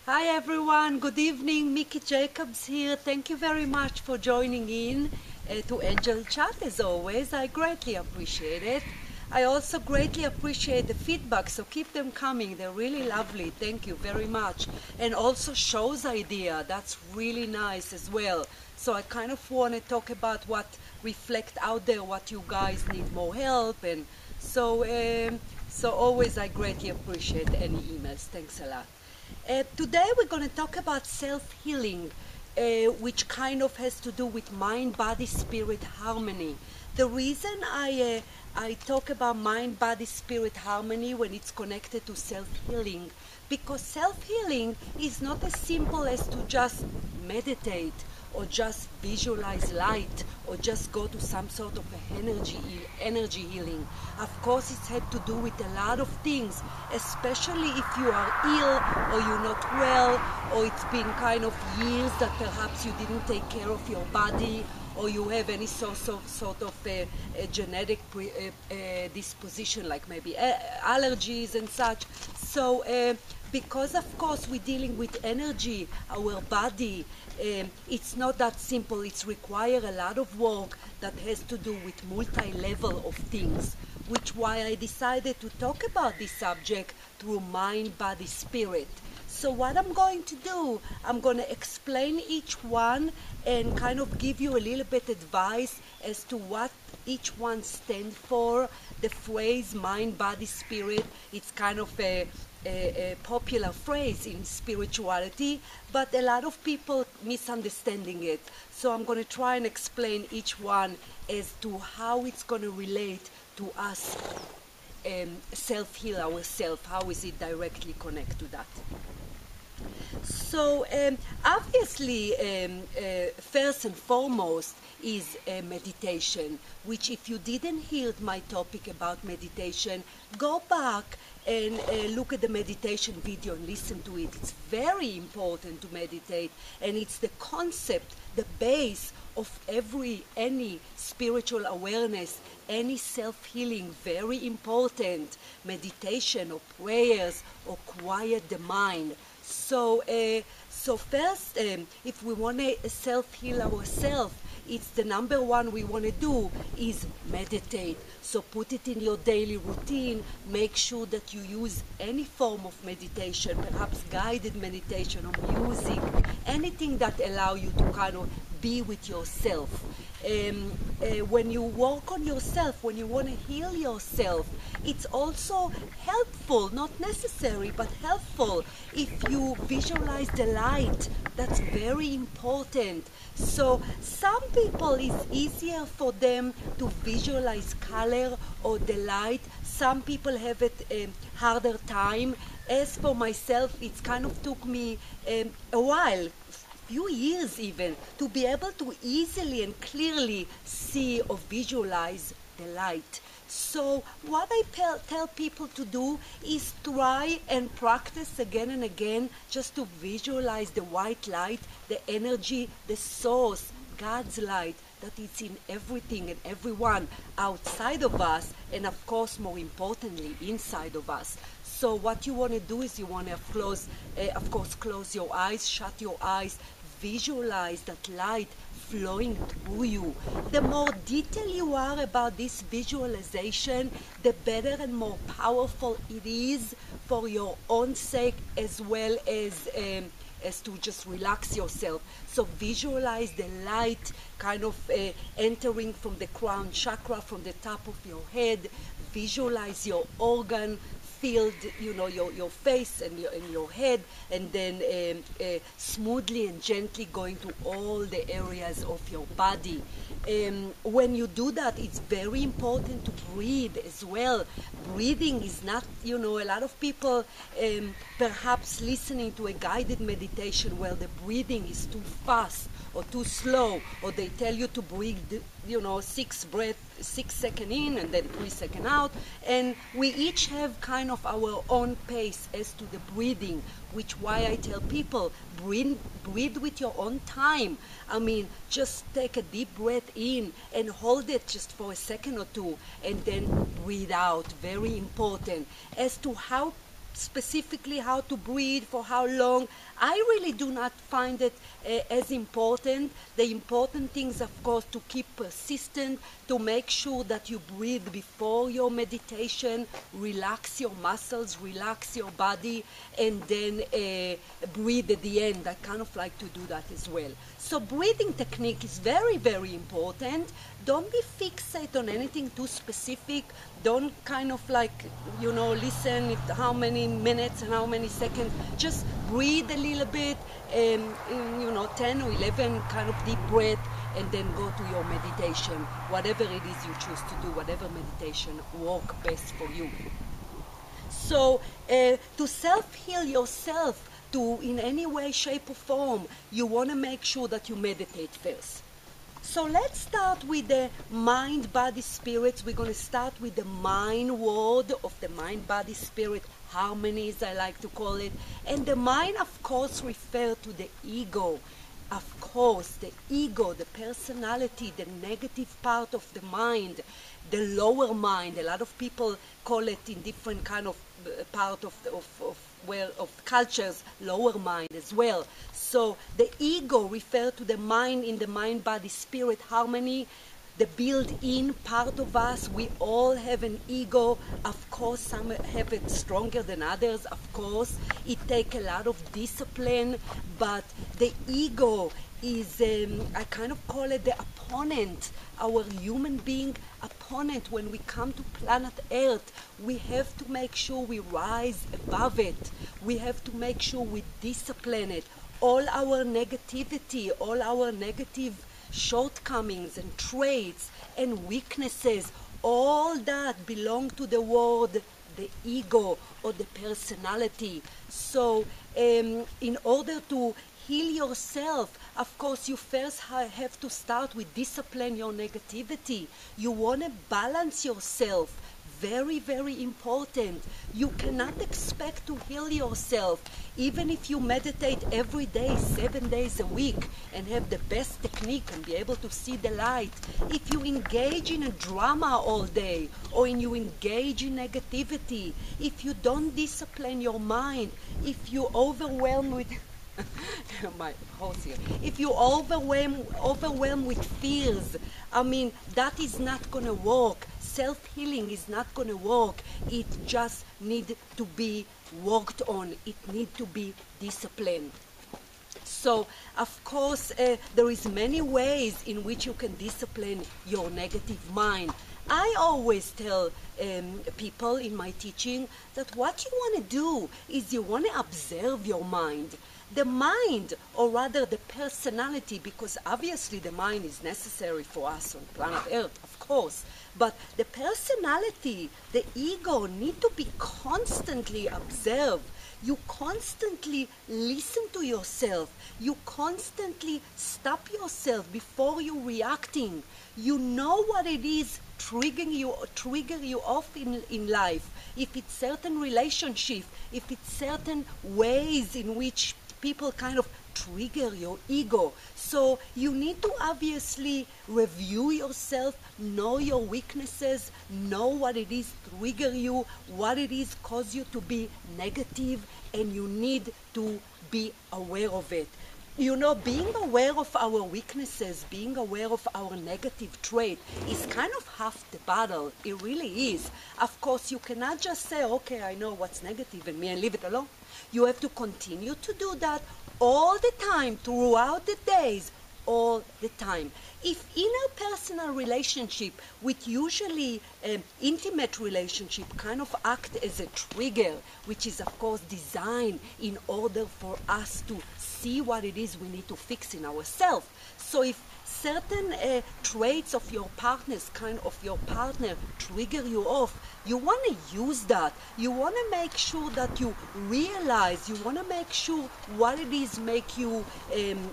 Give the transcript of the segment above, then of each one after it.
Hi everyone, good evening. Miki Jacobs here. Thank you very much for joining in to Angel Chat as always. I greatly appreciate it. I also greatly appreciate the feedback, so keep them coming. They're really lovely. Thank you very much. And also shows idea. That's really nice as well. So I kind of want to talk about what reflect out there, what you guys need more help, and so always I greatly appreciate any emails. Thanks a lot. Today we're going to talk about self-healing, which kind of has to do with mind, body, spirit harmony. The reason I talk about mind, body, spirit harmony when it's connected to self-healing, because self-healing is not as simple as to just meditate or just visualize light or just go to some sort of energy healing. Of course, it's had to do with a lot of things, especially if you are ill or you're not well, or it's been kind of years that perhaps you didn't take care of your body, or you have any sort of a genetic disposition, like maybe allergies and such. So because of course we're dealing with energy, our body, it's not that simple. It's require a lot of work that has to do with multi-level of things, which why I decided to talk about this subject through mind, body, spirit. So what I'm going to do, I'm going to explain each one and kind of give you a little bit advice as to what each one stands for. The phrase mind, body, spirit, it's kind of a popular phrase in spirituality, but a lot of people misunderstanding it. So I'm going to try and explain each one as to how it's going to relate to us self-heal ourselves. How is it directly connected to that? So obviously, first and foremost is meditation, which if you didn't hear my topic about meditation, go back and look at the meditation video and listen to it. It's very important to meditate, and it's the concept, the base of any spiritual awareness, any self-healing, very important. Meditation or prayers or quiet the mind. So first, if we want to self-heal ourselves, it's the number one we want to do is meditate. So put it in your daily routine. Make sure that you use any form of meditation, perhaps guided meditation or music, anything that allow you to kind of be with yourself. When you work on yourself, when you want to heal yourself, it's also helpful, not necessary, but helpful if you visualize the light. That's very important. So some people, it's easier for them to visualize color or the light. Some people have it harder time. As for myself, it's kind of took me a while, few years even, to be able to easily and clearly see or visualize the light. So what I tell people to do is try and practice again and again just to visualize the white light, the energy, the source, God's light, that it's in everything and everyone outside of us, and of course more importantly inside of us. So what you want to do is you want to close your eyes, shut your eyes, visualize that light flowing through you. The more detail you are about this visualization, the better and more powerful it is for your own sake, as well as to just relax yourself. So visualize the light kind of entering from the crown chakra, from the top of your head. Visualize your organ field, your face and your head, and then smoothly and gently going to all the areas of your body. When you do that, it's very important to breathe as well. Breathing is not, a lot of people perhaps listening to a guided meditation where the breathing is too fast or too slow, or they tell you to breathe, 6 seconds in and then 3 seconds out. And we each have kind of our own pace as to the breathing, which why I tell people, breathe with your own time. I mean, just take a deep breath in and hold it just for a second or two, and then breathe out. Very important. As to how specifically how to breathe, for how long. I really do not find it as important. The important things, of course, to keep persistent, to make sure that you breathe before your meditation, relax your muscles, relax your body, and then breathe at the end. I kind of like to do that as well. So breathing technique is very, very important. Don't be fixated on anything too specific. Don't kind of like, you know, listen how many minutes and how many seconds. Just breathe a little bit, you know, 10 or 11 kind of deep breath, and then go to your meditation. Whatever it is you choose to do, whatever meditation work best for you. So to self-heal yourself, to in any way, shape or form, you want to make sure that you meditate first. So let's start with the mind, body, spirit. We're going to start with the mind word of the mind, body, spirit, harmony, as I like to call it. And the mind, of course, refers to the ego. Of course, the ego, the personality, the negative part of the mind, the lower mind. A lot of people call it in different kind of part of cultures, lower mind as well. So the ego refers to the mind in the mind, body, spirit harmony, the built-in part of us. We all have an ego. Of course, some have it stronger than others. Of course, it takes a lot of discipline, but the ego is, I kind of call it the opponent, our human being opponent. When we come to planet Earth, we have to make sure we rise above it. We have to make sure we discipline it. All our negativity, all our negative shortcomings and traits and weaknesses, all that belong to the word, the ego or the personality. So in order to heal yourself, of course, you first have to start with discipline your negativity. You want to balance yourself. Very, very important. You cannot expect to heal yourself even if you meditate every day, 7 days a week, and have the best technique and be able to see the light. If you engage in a drama all day, or you engage in negativity, if you don't discipline your mind, if you overwhelm with my horse here. If you overwhelm with fears, I mean, that is not going to work. Self-healing is not going to work. It just needs to be worked on. It needs to be disciplined. So, of course, there is many ways in which you can discipline your negative mind. I always tell people in my teaching that what you want to do is you want to observe your mind. The mind, or rather the personality, because obviously the mind is necessary for us on planet Earth, of course, but the personality, the ego, need to be constantly observed. You constantly listen to yourself. You constantly stop yourself before you reacting. You know what it is trigger you off in life. If it's certain relationship, if it's certain ways in which people kind of trigger your ego. So you need to obviously review yourself, know your weaknesses, know what it is trigger you, what it is cause you to be negative, and you need to be aware of it. You know, being aware of our weaknesses, being aware of our negative trait is kind of half the battle. It really is. Of course, you cannot just say, okay, I know what's negative in me and leave it alone. You have to continue to do that all the time, throughout the days, all the time. If interpersonal relationship, with usually intimate relationship, kind of act as a trigger, which is of course designed in order for us to see what it is we need to fix in ourselves. So if certain traits of your partner trigger you off, you want to use that. You want to make sure that you realize, you want to make sure what it is make you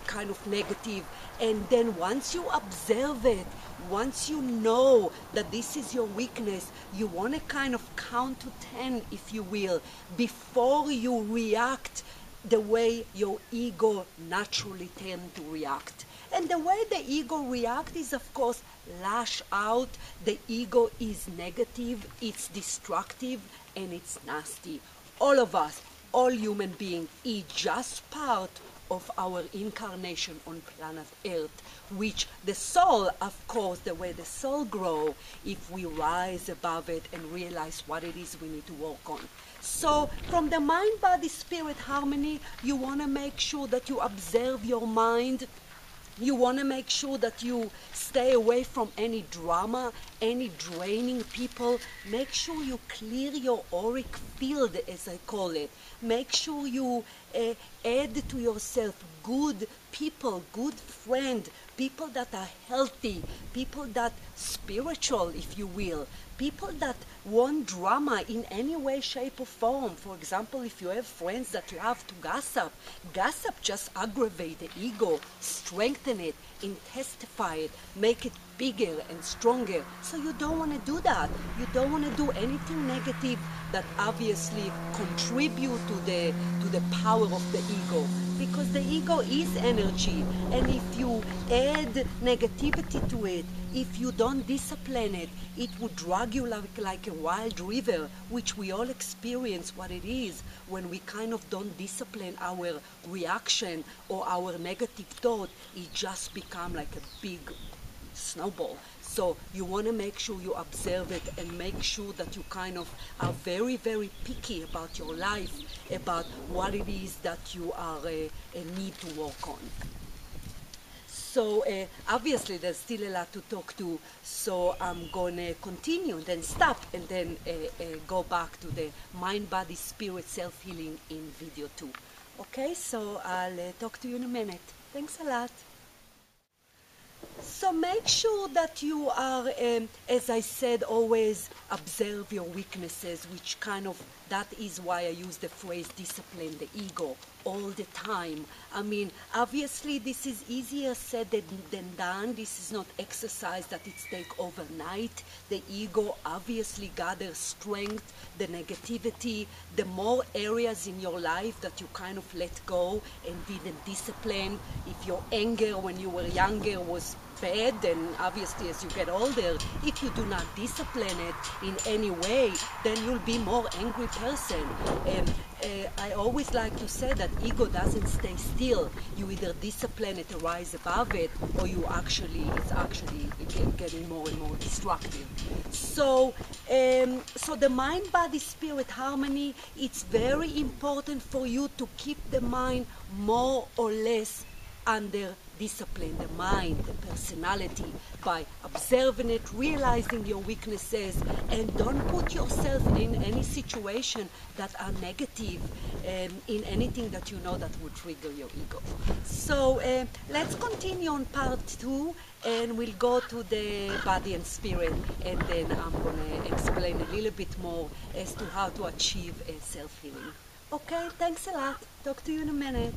kind of negative. And then once you observe it, once you know that this is your weakness, you want to kind of count to 10, if you will, before you react the way your ego naturally tends to react. And the way the ego reacts is, of course, lash out. The ego is negative, it's destructive, and it's nasty. all of us, all human beings, is just part of our incarnation on planet Earth, which the soul, of course, the way the soul grows, if we rise above it and realize what it is we need to work on. So from the mind-body-spirit harmony, you want to make sure that you observe your mind. You want to make sure that you stay away from any drama, any draining people. Make sure you clear your auric field, as I call it. Make sure you add to yourself good people, good friends, people that are healthy, people that spiritual, if you will, people that want drama in any way, shape, or form. For example, if you have friends that love to gossip, gossip just aggravate the ego, strengthen it, intensify it, make it bigger and stronger. So you don't want to do that. You don't want to do anything negative that obviously contribute to the power of the ego, because the ego is energy, and if you add negativity to it, if you don't discipline it, it would drag you like a wild river, which we all experience what it is when we kind of don't discipline our reaction or our negative thought. It just become like a big snowball. So you want to make sure you observe it and make sure that you kind of are very, very picky about your life, about what it is that you are need to work on. So obviously there's still a lot to talk to, so I'm going to continue and then stop and then go back to the mind, body, spirit, self-healing in video 2. Okay, so I'll talk to you in a minute. Thanks a lot. So make sure that you are, as I said, always observe your weaknesses, which kind of, that is why I use the phrase discipline the ego all the time. I mean, obviously this is easier said than done. This is not exercise that it's take overnight. The ego obviously gathers strength, the negativity, the more areas in your life that you kind of let go and didn't discipline. If your anger when you were younger was bad, then obviously as you get older, if you do not discipline it in any way, then you'll be more angry person. I always like to say that ego doesn't stay still. You either discipline it to rise above it, or it's actually getting more and more destructive. So the mind, body, spirit harmony, it's very important for you to keep the mind more or less under discipline, the mind, the personality, by observing it, realizing your weaknesses, and don't put yourself in any situation that are negative, in anything that you know that would trigger your ego. So let's continue on part 2, and we'll go to the body and spirit, and then I'm going to explain a little bit more as to how to achieve self-healing. Okay, thanks a lot. Talk to you in a minute.